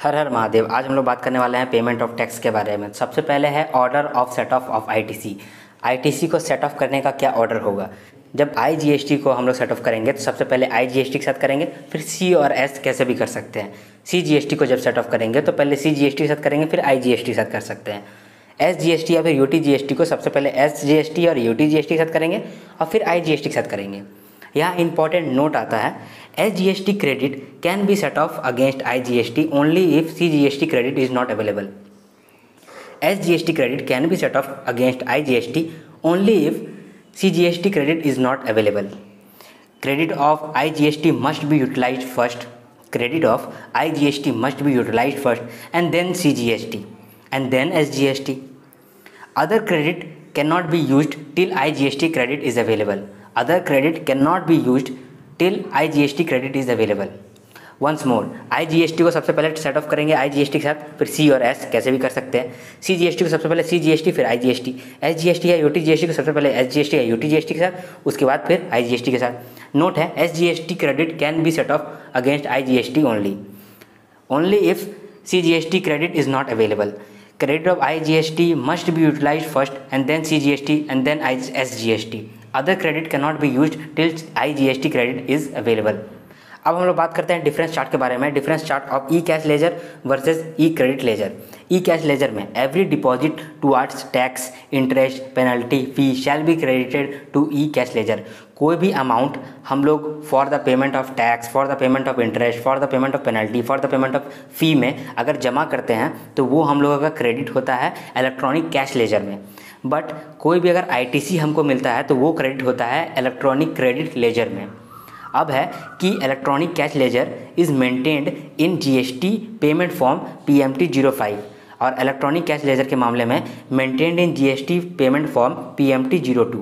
हर हर महादेव। आज हम लोग बात करने वाले हैं पेमेंट ऑफ टैक्स के बारे में। सबसे पहले है order of set of ITC. ITC को सेट ऑफ करने का क्या ऑर्डर होगा। जब आईजीएसटी को हम लोग सेट ऑफ करेंगे तो सबसे पहले आईजीएसटी के साथ करेंगे, फिर सी और एस कैसे भी कर सकते हैं। सीजीएसटी को जब सेट ऑफ करेंगे तो पहले सीजीएसटी के साथ करेंगे, फिर आईजीएसटी के साथ कर सकते हैं। एसजीएसटी या फिर यूटीजीएसटी को सबसे पहले एसजीएसटी और यूटीजीएसटी के साथ करेंगे और फिर आईजीएसटी के साथ करेंगे। यहाँ इंपॉर्टेंट नोट आता है, SGST credit can be set of against IGST only if CGST credit is not available. SGST credit can be set of against IGST only if CGST credit is not available. Credit of IGST must be utilized first. Credit of IGST must be utilized first and then CGST and then SGST. Other credit cannot be used till IGST credit is available. Other credit cannot be used till IGST credit is available. Once more, IGST को सबसे पहले set of करेंगे IGST के साथ, फिर सी और S कैसे भी कर सकते हैं। सीजीएसटी को सबसे पहले सीजीएसटी फिर आईजीएसटी, एसजीएसटी या यूटीजीएसटी को सबसे पहले एसजीएसटी या यूटीजीएसटी के साथ, उसके बाद फिर आईजीएसटी के साथ। नोट है, SGST credit can be set of against IGST only if CGST credit is not available. Credit of IGST must be utilized first and then CGST and then SGST. Other credit cannot be used till IGST credit is available. अब हम लोग बात करते हैं difference chart के बारे में। Difference chart of e cash ledger versus e credit ledger. E cash ledger में every deposit towards tax, interest, penalty, fee shall be credited to e cash ledger. कोई भी अमाउंट हम लोग for the payment of tax, for the payment of interest, for the payment of penalty, for the payment of fee में अगर जमा करते हैं तो वो हम लोगों का क्रेडिट होता है इलेक्ट्रॉनिक कैश लेजर में। बट कोई भी अगर आईटीसी हमको मिलता है तो वो क्रेडिट होता है इलेक्ट्रॉनिक क्रेडिट लेजर में। अब है कि electronic cash ledger is maintained in GST payment form PMT 05 और इलेक्ट्रॉनिक कैश लेजर के मामले में maintained in GST payment form PMT 02।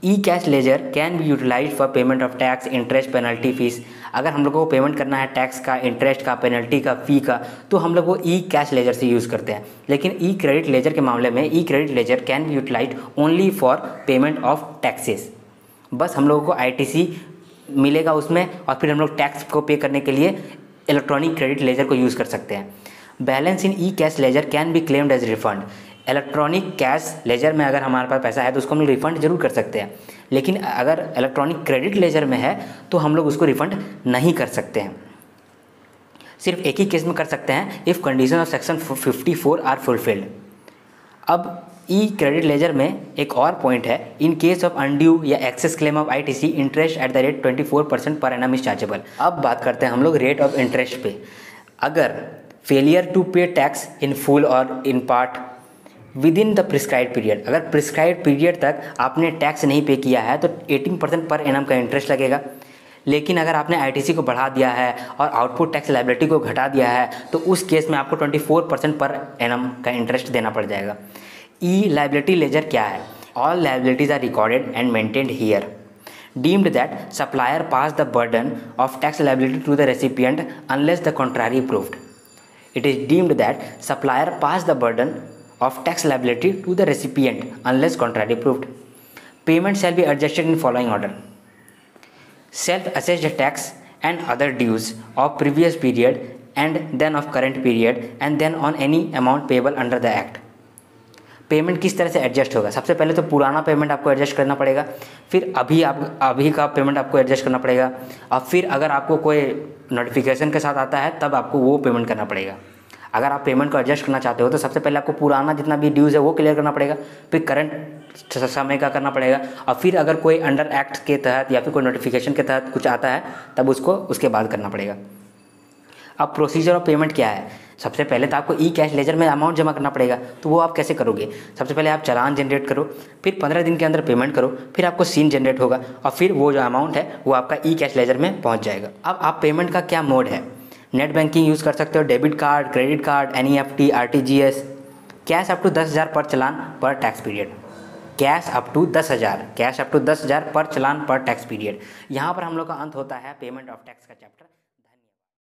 E cash ledger can be utilize for payment of tax, interest, penalty, fees. अगर हम लोगों को payment करना है टैक्स का, इंटरेस्ट का, पेनल्टी का, फ़ी का, तो हम लोग वो ई कैश लेजर से यूज़ करते हैं। लेकिन ई क्रेडिट लेजर के मामले में e credit ledger can be utilize only for payment of taxes. बस हम लोगों को आईटीसी मिलेगा उसमें और फिर हम लोग टैक्स को पे करने के लिए इलेक्ट्रॉनिक क्रेडिट लेजर को यूज़ कर सकते हैं। Balance in e cash ledger can be claimed as refund. Electronic cash ledger में अगर हमारे पास पैसा है तो उसको हम लोग रिफंड जरूर कर सकते हैं, लेकिन अगर इलेक्ट्रॉनिक क्रेडिट लेजर में है तो हम लोग उसको रिफंड नहीं कर सकते हैं। सिर्फ एक ही केस में कर सकते हैं, if condition of section 54 are fulfilled. अब ई क्रेडिट लेजर में एक और पॉइंट है, इन केस ऑफ अनड्यू या excess claim of ITC interest at the rate 24% per annum is chargeable. अब बात करते हैं हम लोग रेट ऑफ इंटरेस्ट पे। अगर फेलियर टू पे टैक्स इन फुल और in part with in the prescribed period, अगर प्रिस्क्राइब्ड पीरियड तक आपने टैक्स नहीं पे किया है तो 18% पर एनम का इंटरेस्ट लगेगा। लेकिन अगर आपने आईटीसी को बढ़ा दिया है और आउटपुट टैक्स लायबिलिटी को घटा दिया है तो उस केस में आपको 24% पर एनम का इंटरेस्ट देना पड़ जाएगा। ई लायबिलिटी लेजर क्या है? All liabilities are recorded and maintained here. Deemed that supplier pass the burden of tax liability to the recipient unless the contrary proved. It is deemed that supplier pass the burden of tax liability to the recipient unless contrary proved. Payment shall be adjusted in following order: self assessed tax and other dues of previous period and then of current period and then on any amount payable under the act. Payment किस तरह से adjust होगा? सबसे पहले तो पुराना payment आपको adjust करना पड़ेगा, फिर अभी का पेमेंट आपको एडजस्ट करना पड़ेगा, और फिर अगर आपको कोई नोटिफिकेशन के साथ आता है तब आपको वो पेमेंट करना पड़ेगा। अगर आप पेमेंट को एडजस्ट करना चाहते हो तो सबसे पहले आपको पुराना जितना भी ड्यूज़ है वो क्लियर करना पड़ेगा, फिर करंट समय का करना पड़ेगा, और फिर अगर कोई अंडर एक्ट के तहत या फिर कोई नोटिफिकेशन के तहत कुछ आता है तब उसको उसके बाद करना पड़ेगा। अब प्रोसीजर ऑफ पेमेंट क्या है? सबसे पहले तो आपको ई कैश लेजर में अमाउंट जमा करना पड़ेगा, तो वो आप कैसे करोगे? सबसे पहले आप चालान जनरेट करो, फिर 15 दिन के अंदर पेमेंट करो, फिर आपको सीन जनरेट होगा और फिर वो जो अमाउंट है वो आपका ई कैश लेजर में पहुंच जाएगा। अब आप पेमेंट का क्या मोड है? नेट बैंकिंग यूज़ कर सकते हो, debit card, credit card, NEFT, RTGS, cash up to 10,000 पर चलान पर tax period. Cash up to 10,000 पर चलान पर टैक्स पीरियड। यहाँ पर हम लोग का अंत होता है पेमेंट ऑफ टैक्स का चैप्टर।